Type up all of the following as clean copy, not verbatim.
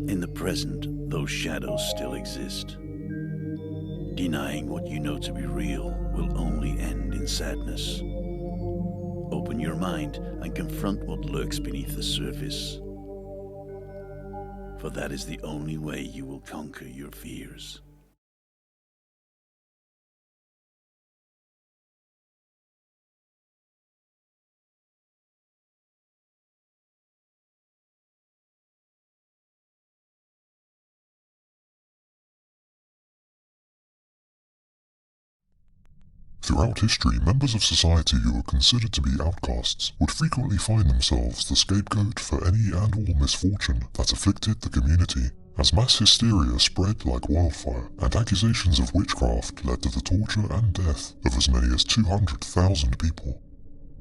In the present, those shadows still exist. Denying what you know to be real will only end in sadness. Open your mind and confront what lurks beneath the surface. For that is the only way you will conquer your fears. Throughout history, members of society who were considered to be outcasts would frequently find themselves the scapegoat for any and all misfortune that afflicted the community, as mass hysteria spread like wildfire, and accusations of witchcraft led to the torture and death of as many as 200,000 people.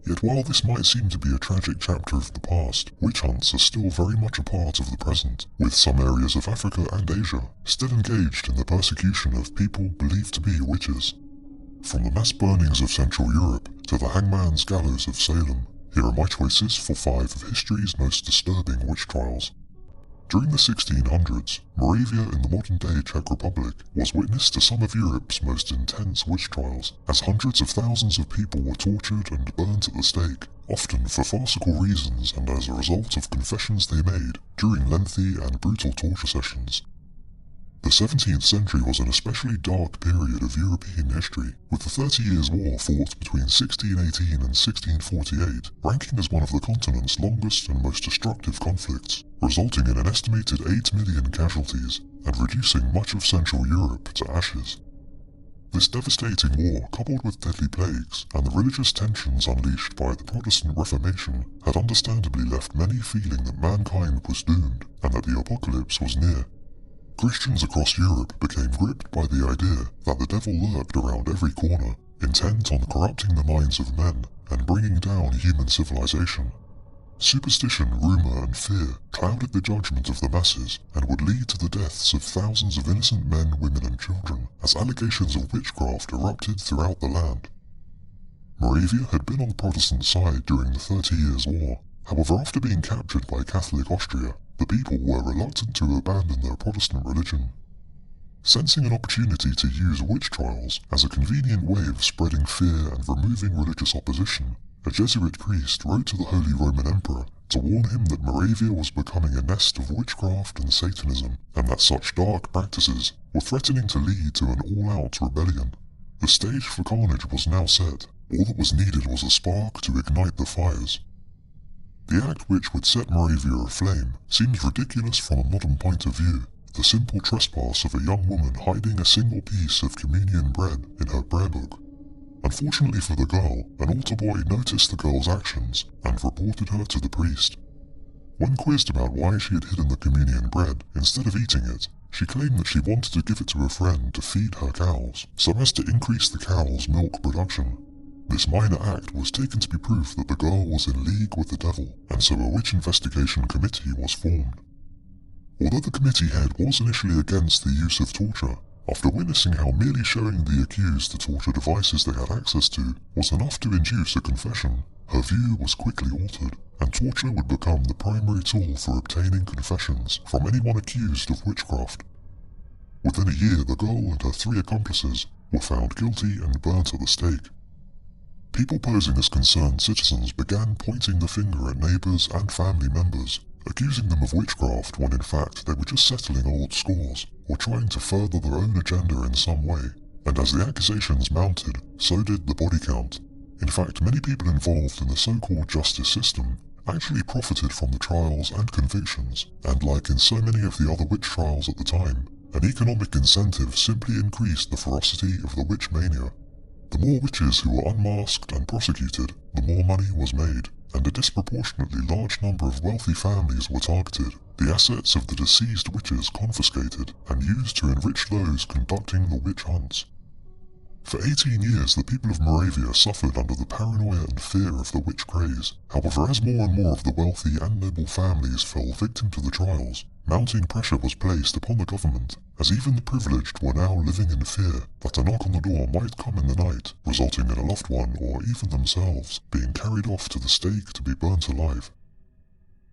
Yet while this might seem to be a tragic chapter of the past, witch hunts are still very much a part of the present, with some areas of Africa and Asia still engaged in the persecution of people believed to be witches. From the mass burnings of Central Europe to the hangman's gallows of Salem, here are my choices for 5 of history's most disturbing witch trials. During the 1600s, Moravia in the modern-day Czech Republic was witness to some of Europe's most intense witch trials, as hundreds of thousands of people were tortured and burnt at the stake, often for farcical reasons and as a result of confessions they made during lengthy and brutal torture sessions. The 17th century was an especially dark period of European history, with the 30 Years' War fought between 1618 and 1648 ranking as one of the continent's longest and most destructive conflicts, resulting in an estimated 8 million casualties and reducing much of Central Europe to ashes. This devastating war, coupled with deadly plagues and the religious tensions unleashed by the Protestant Reformation, had understandably left many feeling that mankind was doomed and that the apocalypse was near. Christians across Europe became gripped by the idea that the devil lurked around every corner, intent on corrupting the minds of men and bringing down human civilization. Superstition, rumor, and fear clouded the judgment of the masses and would lead to the deaths of thousands of innocent men, women, and children as allegations of witchcraft erupted throughout the land. Moravia had been on the Protestant side during the 30 Years' War. However, after being captured by Catholic Austria, the people were reluctant to abandon their Protestant religion. Sensing an opportunity to use witch trials as a convenient way of spreading fear and removing religious opposition, a Jesuit priest wrote to the Holy Roman Emperor to warn him that Moravia was becoming a nest of witchcraft and Satanism, and that such dark practices were threatening to lead to an all-out rebellion. The stage for carnage was now set. All that was needed was a spark to ignite the fires. The act which would set Moravia aflame seems ridiculous from a modern point of view. The simple trespass of a young woman hiding a single piece of communion bread in her prayer book. Unfortunately for the girl, an altar boy noticed the girl's actions and reported her to the priest. When quizzed about why she had hidden the communion bread instead of eating it, she claimed that she wanted to give it to a friend to feed her cows, so as to increase the cows' milk production. This minor act was taken to be proof that the girl was in league with the devil, and so a witch investigation committee was formed. Although the committee head was initially against the use of torture, after witnessing how merely showing the accused the torture devices they had access to was enough to induce a confession, her view was quickly altered, and torture would become the primary tool for obtaining confessions from anyone accused of witchcraft. Within a year, the girl and her 3 accomplices were found guilty and burnt at the stake. People posing as concerned citizens began pointing the finger at neighbours and family members, accusing them of witchcraft when in fact they were just settling old scores or trying to further their own agenda in some way. And as the accusations mounted, so did the body count. In fact, many people involved in the so-called justice system actually profited from the trials and convictions, and like in so many of the other witch trials at the time, an economic incentive simply increased the ferocity of the witch mania. The more witches who were unmasked and prosecuted, the more money was made, and a disproportionately large number of wealthy families were targeted, the assets of the deceased witches confiscated and used to enrich those conducting the witch hunts. For 18 years, the people of Moravia suffered under the paranoia and fear of the witch craze. However, as more and more of the wealthy and noble families fell victim to the trials, mounting pressure was placed upon the government, as even the privileged were now living in fear that a knock on the door might come in the night, resulting in a loved one or even themselves being carried off to the stake to be burnt alive.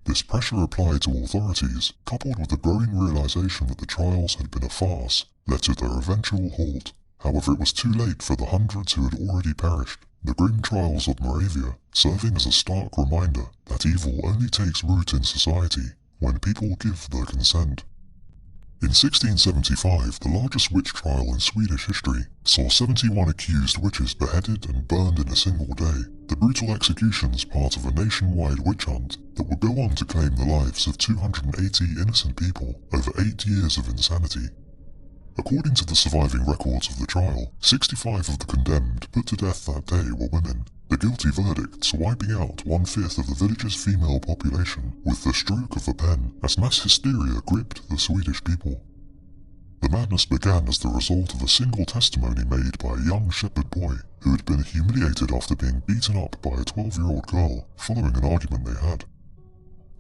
This pressure applied to authorities, coupled with the growing realization that the trials had been a farce, led to their eventual halt. However, it was too late for the hundreds who had already perished, the grim trials of Moravia serving as a stark reminder that evil only takes root in society when people give their consent. In 1675, the largest witch trial in Swedish history saw 71 accused witches beheaded and burned in a single day, the brutal executions part of a nationwide witch hunt that would go on to claim the lives of 280 innocent people over 8 years of insanity. According to the surviving records of the trial, 65 of the condemned put to death that day were women, the guilty verdicts wiping out 1/5 of the village's female population with the stroke of a pen as mass hysteria gripped the Swedish people. The madness began as the result of a single testimony made by a young shepherd boy who had been humiliated after being beaten up by a 12-year-old girl following an argument they had.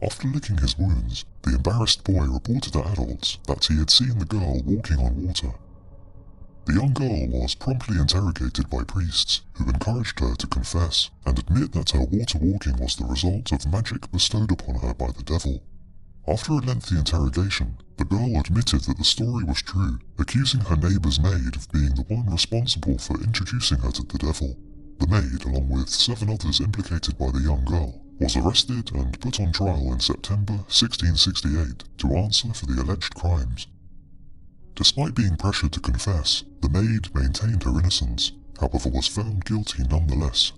After licking his wounds, the embarrassed boy reported to adults that he had seen the girl walking on water. The young girl was promptly interrogated by priests, who encouraged her to confess and admit that her water walking was the result of magic bestowed upon her by the devil. After a lengthy interrogation, the girl admitted that the story was true, accusing her neighbour's maid of being the one responsible for introducing her to the devil. The maid, along with 7 others implicated by the young girl, was arrested and put on trial in September 1668 to answer for the alleged crimes. Despite being pressured to confess, the maid maintained her innocence, however was found guilty nonetheless.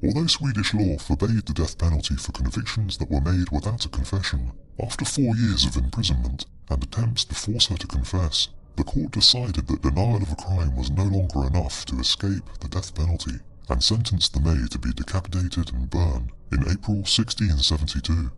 Although Swedish law forbade the death penalty for convictions that were made without a confession, after 4 years of imprisonment and attempts to force her to confess, the court decided that denial of a crime was no longer enough to escape the death penalty, and sentenced the maid to be decapitated and burned in April 1672.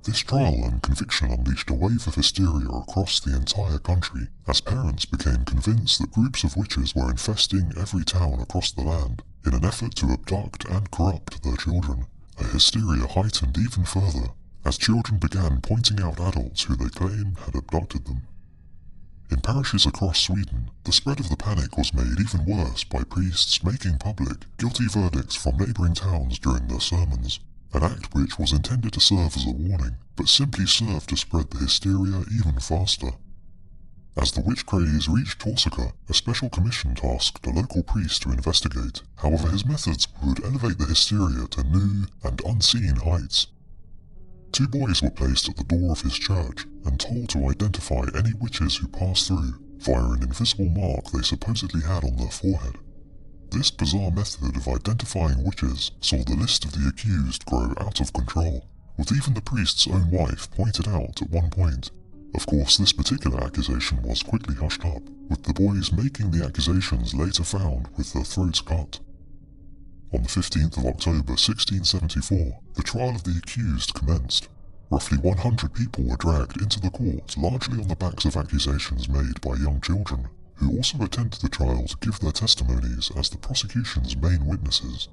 This trial and conviction unleashed a wave of hysteria across the entire country, as parents became convinced that groups of witches were infesting every town across the land in an effort to abduct and corrupt their children. A hysteria heightened even further as children began pointing out adults who they claim had abducted them. In parishes across Sweden, the spread of the panic was made even worse by priests making public guilty verdicts from neighbouring towns during their sermons, an act which was intended to serve as a warning, but simply served to spread the hysteria even faster. As the witch craze reached Torsaka, a special commission tasked a local priest to investigate. However, his methods would elevate the hysteria to new and unseen heights. 2 boys were placed at the door of his church and told to identify any witches who passed through via an invisible mark they supposedly had on their forehead. This bizarre method of identifying witches saw the list of the accused grow out of control, with even the priest's own wife pointed out at one point. Of course, this particular accusation was quickly hushed up, with the boys making the accusations later found with their throats cut. On the 15th of October 1674, the trial of the accused commenced. Roughly 100 people were dragged into the court, largely on the backs of accusations made by young children, who also attended the trial to give their testimonies as the prosecution's main witnesses.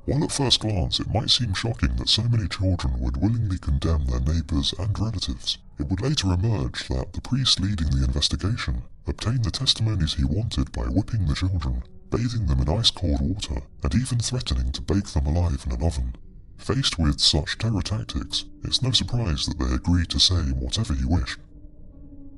While at first glance it might seem shocking that so many children would willingly condemn their neighbours and relatives, it would later emerge that the priest leading the investigation obtained the testimonies he wanted by whipping the children, bathing them in ice-cold water, and even threatening to bake them alive in an oven. Faced with such terror tactics, it's no surprise that they agreed to say whatever he wished.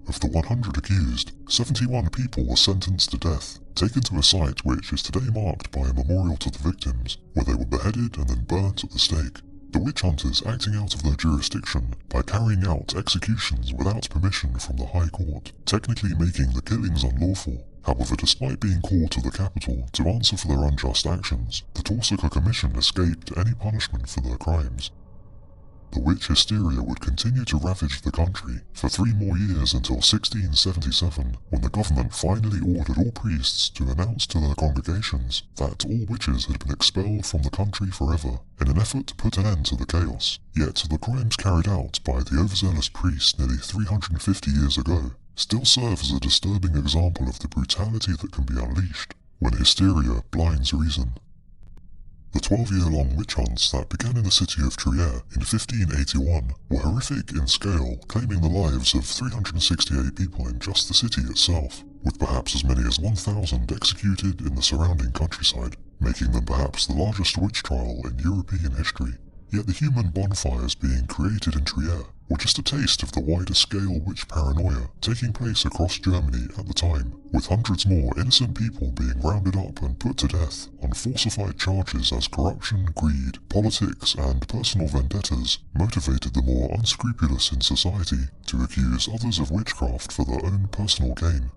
Of the 100 accused, 71 people were sentenced to death, taken to a site which is today marked by a memorial to the victims, where they were beheaded and then burnt at the stake. The witch hunters acting out of their jurisdiction by carrying out executions without permission from the High Court, technically making the killings unlawful. However, despite being called to the capital to answer for their unjust actions, the Torsaka Commission escaped any punishment for their crimes. The witch hysteria would continue to ravage the country for 3 more years until 1677, when the government finally ordered all priests to announce to their congregations that all witches had been expelled from the country forever, in an effort to put an end to the chaos. Yet the crimes carried out by the overzealous priests nearly 350 years ago still serve as a disturbing example of the brutality that can be unleashed when hysteria blinds reason. The 12-year-long witch hunts that began in the city of Trier in 1581 were horrific in scale, claiming the lives of 368 people in just the city itself, with perhaps as many as 1,000 executed in the surrounding countryside, making them perhaps the largest witch trial in European history. Yet the human bonfires being created in Trier were just a taste of the wider scale witch paranoia taking place across Germany at the time, with hundreds more innocent people being rounded up and put to death on falsified charges as corruption, greed, politics and personal vendettas motivated the more unscrupulous in society to accuse others of witchcraft for their own personal gain.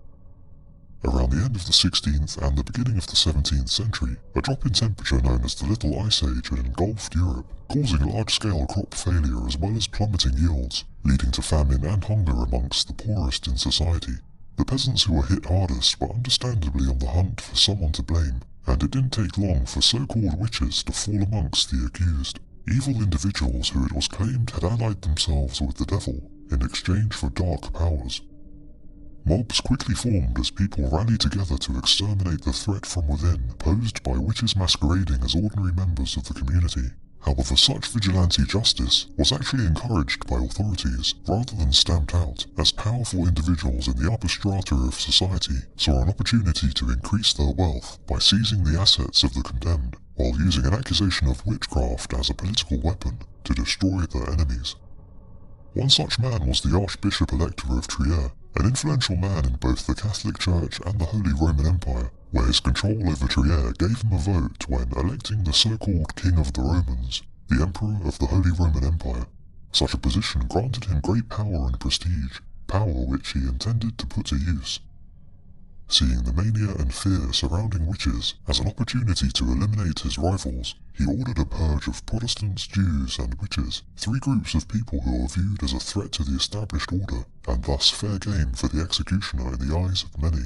Around the end of the 16th and the beginning of the 17th century, a drop in temperature known as the Little Ice Age had engulfed Europe, causing large-scale crop failure as well as plummeting yields, leading to famine and hunger amongst the poorest in society. The peasants who were hit hardest were understandably on the hunt for someone to blame, and it didn't take long for so-called witches to fall amongst the accused. Evil individuals who it was claimed had allied themselves with the devil in exchange for dark powers. Mobs quickly formed as people rallied together to exterminate the threat from within posed by witches masquerading as ordinary members of the community. However, such vigilante justice was actually encouraged by authorities rather than stamped out, as powerful individuals in the upper strata of society saw an opportunity to increase their wealth by seizing the assets of the condemned, while using an accusation of witchcraft as a political weapon to destroy their enemies. One such man was the Archbishop-Elector of Trier, an influential man in both the Catholic Church and the Holy Roman Empire, where his control over Trier gave him a vote when electing the so-called King of the Romans, the Emperor of the Holy Roman Empire. Such a position granted him great power and prestige, power which he intended to put to use. Seeing the mania and fear surrounding witches as an opportunity to eliminate his rivals, he ordered a purge of Protestants, Jews and witches, three groups of people who were viewed as a threat to the established order, and thus fair game for the executioner in the eyes of many.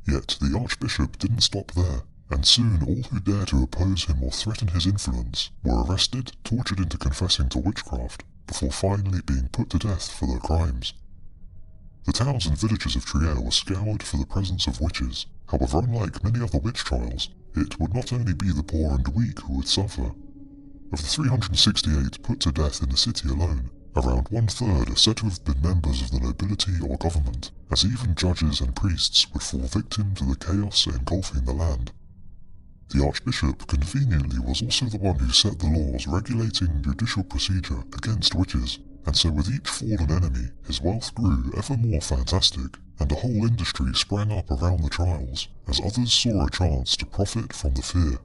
Yet the Archbishop didn't stop there, and soon all who dared to oppose him or threaten his influence were arrested, tortured into confessing to witchcraft, before finally being put to death for their crimes. The towns and villages of Trier were scoured for the presence of witches. However, unlike many other witch trials, it would not only be the poor and weak who would suffer. Of the 368 put to death in the city alone, around one-third are said to have been members of the nobility or government, as even judges and priests would fall victim to the chaos engulfing the land. The Archbishop conveniently was also the one who set the laws regulating judicial procedure against witches, and so with each fallen enemy, his wealth grew ever more fantastic, and a whole industry sprang up around the trials, as others saw a chance to profit from the fear.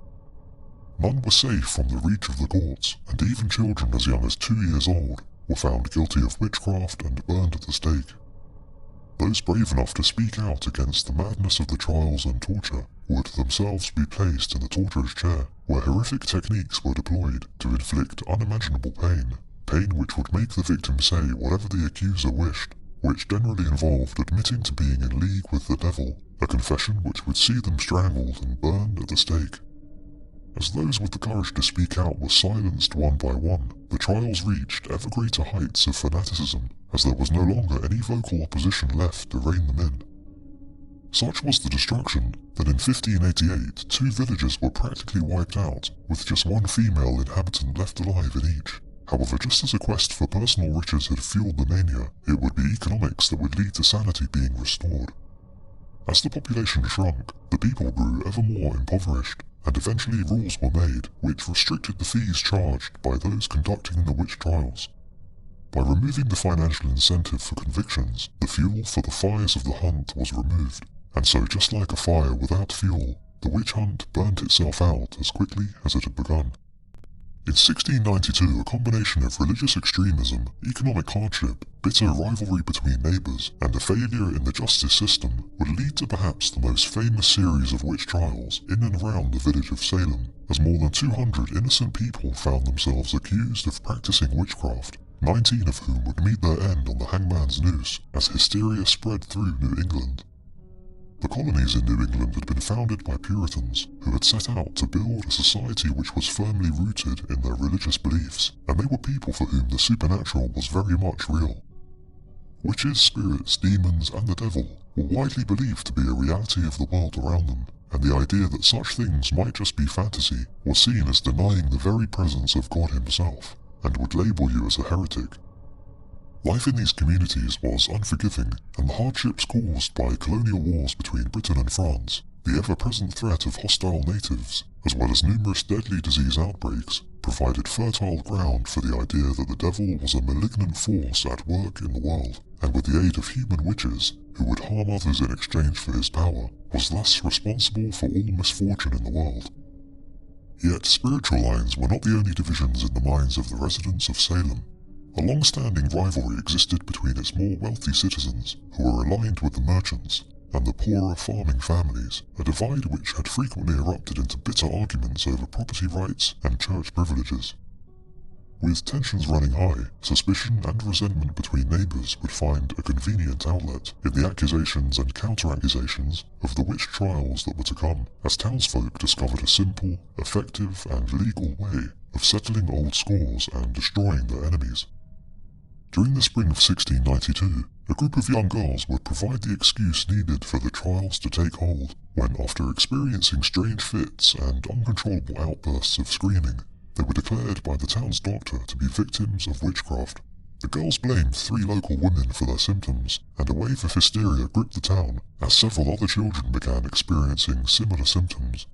None were safe from the reach of the courts, and even children as young as 2 years old were found guilty of witchcraft and burned at the stake. Those brave enough to speak out against the madness of the trials and torture would themselves be placed in the torturer's chair, where horrific techniques were deployed to inflict unimaginable pain which would make the victim say whatever the accuser wished, which generally involved admitting to being in league with the devil, a confession which would see them strangled and burned at the stake. As those with the courage to speak out were silenced one by one, the trials reached ever greater heights of fanaticism, as there was no longer any vocal opposition left to rein them in. Such was the destruction that in 1588 2 villages were practically wiped out, with just one female inhabitant left alive in each. However, just as a quest for personal riches had fueled the mania, it would be economics that would lead to sanity being restored. As the population shrunk, the people grew ever more impoverished, and eventually rules were made which restricted the fees charged by those conducting the witch trials. By removing the financial incentive for convictions, the fuel for the fires of the hunt was removed, and so just like a fire without fuel, the witch hunt burnt itself out as quickly as it had begun. In 1692, a combination of religious extremism, economic hardship, bitter rivalry between neighbours, and a failure in the justice system would lead to perhaps the most famous series of witch trials in and around the village of Salem, as more than 200 innocent people found themselves accused of practicing witchcraft, 19 of whom would meet their end on the hangman's noose as hysteria spread through New England. The colonies in New England had been founded by Puritans who had set out to build a society which was firmly rooted in their religious beliefs, and they were people for whom the supernatural was very much real. Witches, spirits, demons, and the devil were widely believed to be a reality of the world around them, and the idea that such things might just be fantasy was seen as denying the very presence of God himself, and would label you as a heretic. Life in these communities was unforgiving, and the hardships caused by colonial wars between Britain and France, the ever-present threat of hostile natives, as well as numerous deadly disease outbreaks, provided fertile ground for the idea that the devil was a malignant force at work in the world, and with the aid of human witches, who would harm others in exchange for his power, was thus responsible for all misfortune in the world. Yet spiritual lines were not the only divisions in the minds of the residents of Salem. A long-standing rivalry existed between its more wealthy citizens, who were aligned with the merchants, and the poorer farming families, a divide which had frequently erupted into bitter arguments over property rights and church privileges. With tensions running high, suspicion and resentment between neighbours would find a convenient outlet in the accusations and counter-accusations of the witch trials that were to come, as townsfolk discovered a simple, effective and legal way of settling old scores and destroying their enemies. During the spring of 1692, a group of young girls would provide the excuse needed for the trials to take hold, when after experiencing strange fits and uncontrollable outbursts of screaming, they were declared by the town's doctor to be victims of witchcraft. The girls blamed 3 local women for their symptoms, and a wave of hysteria gripped the town as several other children began experiencing similar symptoms.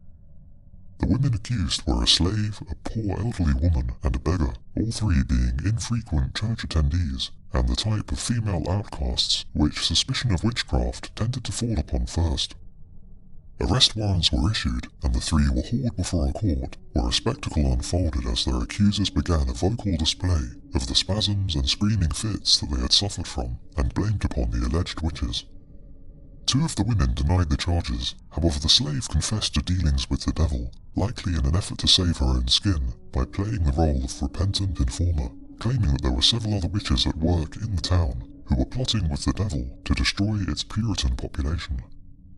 The women accused were a slave, a poor elderly woman, and a beggar, all 3 being infrequent church attendees, and the type of female outcasts which suspicion of witchcraft tended to fall upon first. Arrest warrants were issued, and the 3 were hauled before a court, where a spectacle unfolded as their accusers began a vocal display of the spasms and screaming fits that they had suffered from, and blamed upon the alleged witches. 2 of the women denied the charges, however the slave confessed to dealings with the devil, likely in an effort to save her own skin, by playing the role of repentant informer, claiming that there were several other witches at work in the town, who were plotting with the devil to destroy its Puritan population.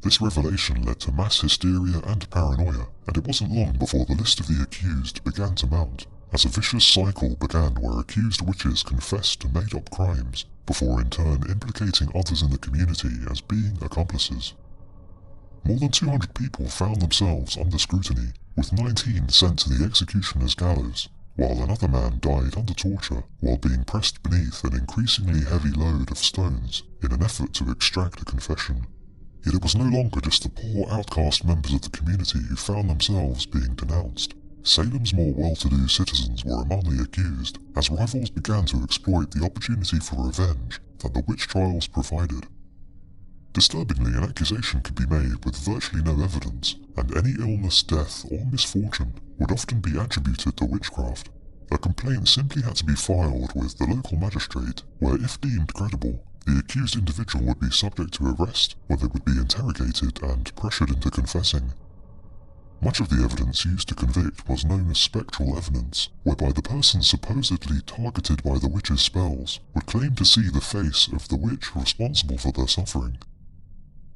This revelation led to mass hysteria and paranoia, and it wasn't long before the list of the accused began to mount, as a vicious cycle began where accused witches confessed to made-up crimes, before in turn implicating others in the community as being accomplices. More than 200 people found themselves under scrutiny, with 19 sent to the executioner's gallows, while another man died under torture while being pressed beneath an increasingly heavy load of stones in an effort to extract a confession. Yet it was no longer just the poor outcast members of the community who found themselves being denounced. Salem's more well-to-do citizens were among the accused, as rivals began to exploit the opportunity for revenge that the witch trials provided. Disturbingly, an accusation could be made with virtually no evidence, and any illness, death, or misfortune would often be attributed to witchcraft. A complaint simply had to be filed with the local magistrate, where if deemed credible, the accused individual would be subject to arrest, where they would be interrogated and pressured into confessing. Much of the evidence used to convict was known as spectral evidence, whereby the person supposedly targeted by the witch's spells would claim to see the face of the witch responsible for their suffering.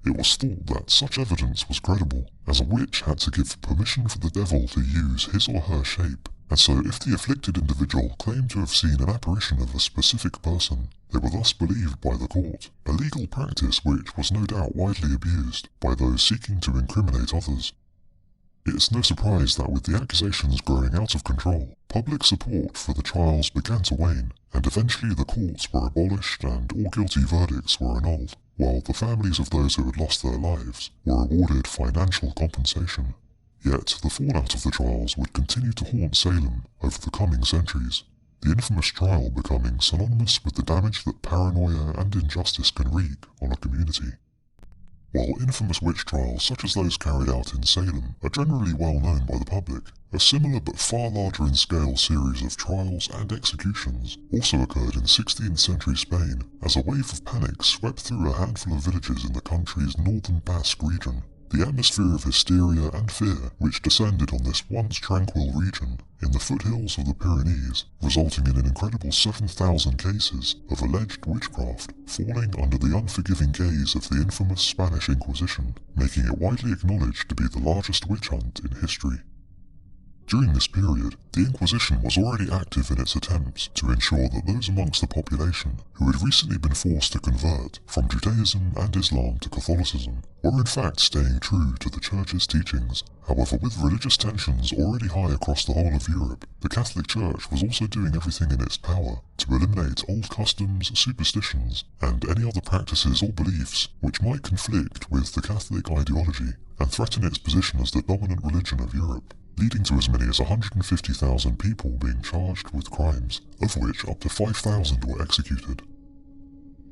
It was thought that such evidence was credible, as a witch had to give permission for the devil to use his or her shape, and so if the afflicted individual claimed to have seen an apparition of a specific person, they were thus believed by the court, a legal practice which was no doubt widely abused by those seeking to incriminate others. It's no surprise that with the accusations growing out of control, public support for the trials began to wane, and eventually the courts were abolished and all guilty verdicts were annulled, while the families of those who had lost their lives were awarded financial compensation. Yet the fallout of the trials would continue to haunt Salem over the coming centuries, the infamous trial becoming synonymous with the damage that paranoia and injustice can wreak on a community. While infamous witch trials such as those carried out in Salem are generally well known by the public, a similar but far larger in scale series of trials and executions also occurred in 16th century Spain as a wave of panic swept through a handful of villages in the country's northern Basque region. The atmosphere of hysteria and fear which descended on this once tranquil region in the foothills of the Pyrenees, resulting in an incredible 7,000 cases of alleged witchcraft falling under the unforgiving gaze of the infamous Spanish Inquisition, making it widely acknowledged to be the largest witch hunt in history. During this period, the Inquisition was already active in its attempts to ensure that those amongst the population who had recently been forced to convert from Judaism and Islam to Catholicism were in fact staying true to the Church's teachings. However, with religious tensions already high across the whole of Europe, the Catholic Church was also doing everything in its power to eliminate old customs, superstitions, and any other practices or beliefs which might conflict with the Catholic ideology and threaten its position as the dominant religion of Europe. leading to as many as 150,000 people being charged with crimes, of which up to 5,000 were executed.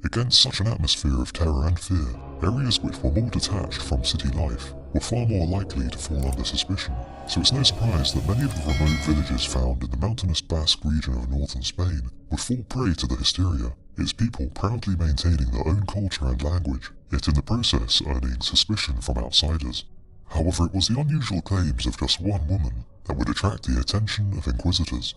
Against such an atmosphere of terror and fear, areas which were more detached from city life were far more likely to fall under suspicion, so it's no surprise that many of the remote villages found in the mountainous Basque region of northern Spain would fall prey to the hysteria, its people proudly maintaining their own culture and language, yet in the process earning suspicion from outsiders. However, it was the unusual claims of just one woman that would attract the attention of inquisitors.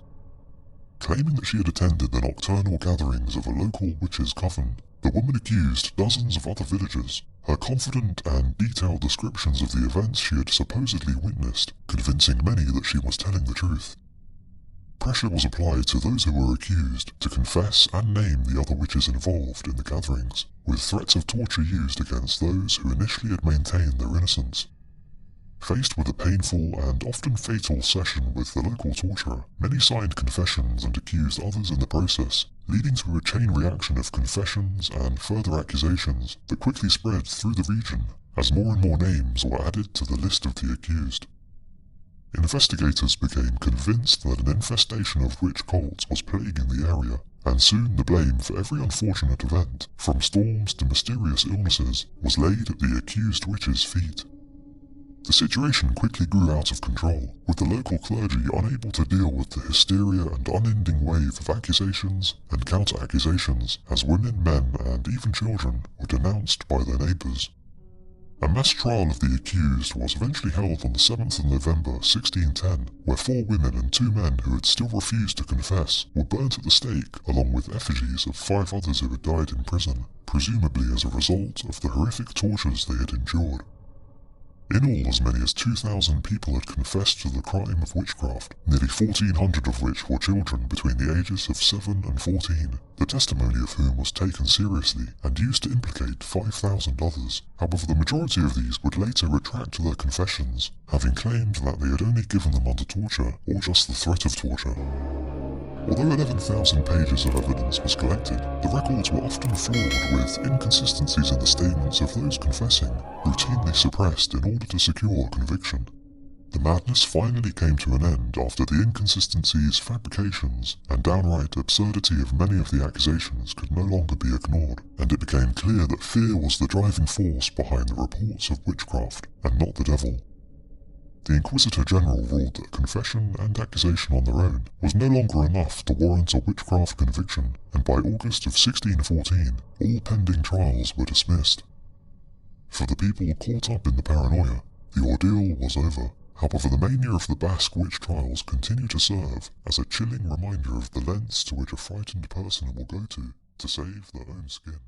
Claiming that she had attended the nocturnal gatherings of a local witches' coven, the woman accused dozens of other villagers, her confident and detailed descriptions of the events she had supposedly witnessed, convincing many that she was telling the truth. Pressure was applied to those who were accused to confess and name the other witches involved in the gatherings, with threats of torture used against those who initially had maintained their innocence. Faced with a painful and often fatal session with the local torturer, many signed confessions and accused others in the process, leading to a chain reaction of confessions and further accusations that quickly spread through the region as more and more names were added to the list of the accused. Investigators became convinced that an infestation of witch cults was plaguing the area, and soon the blame for every unfortunate event, from storms to mysterious illnesses, was laid at the accused witches' feet. The situation quickly grew out of control, with the local clergy unable to deal with the hysteria and unending wave of accusations and counter-accusations as women, men, and even children were denounced by their neighbours. A mass trial of the accused was eventually held on the 7th of November 1610, where 4 women and 2 men who had still refused to confess were burnt at the stake along with effigies of 5 others who had died in prison, presumably as a result of the horrific tortures they had endured. In all, as many as 2,000 people had confessed to the crime of witchcraft, nearly 1,400 of which were children between the ages of 7 and 14, the testimony of whom was taken seriously and used to implicate 5,000 others. However, the majority of these would later retract their confessions, having claimed that they had only given them under torture or just the threat of torture. Although 11,000 pages of evidence was collected, the records were often flawed with inconsistencies in the statements of those confessing, routinely suppressed in order to secure conviction. The madness finally came to an end after the inconsistencies, fabrications, and downright absurdity of many of the accusations could no longer be ignored, and it became clear that fear was the driving force behind the reports of witchcraft, and not the devil. The Inquisitor General ruled that confession and accusation on their own was no longer enough to warrant a witchcraft conviction, and by August of 1614, all pending trials were dismissed. For the people caught up in the paranoia, the ordeal was over. However, the mania of the Basque witch trials continue to serve as a chilling reminder of the lengths to which a frightened person will go to save their own skin.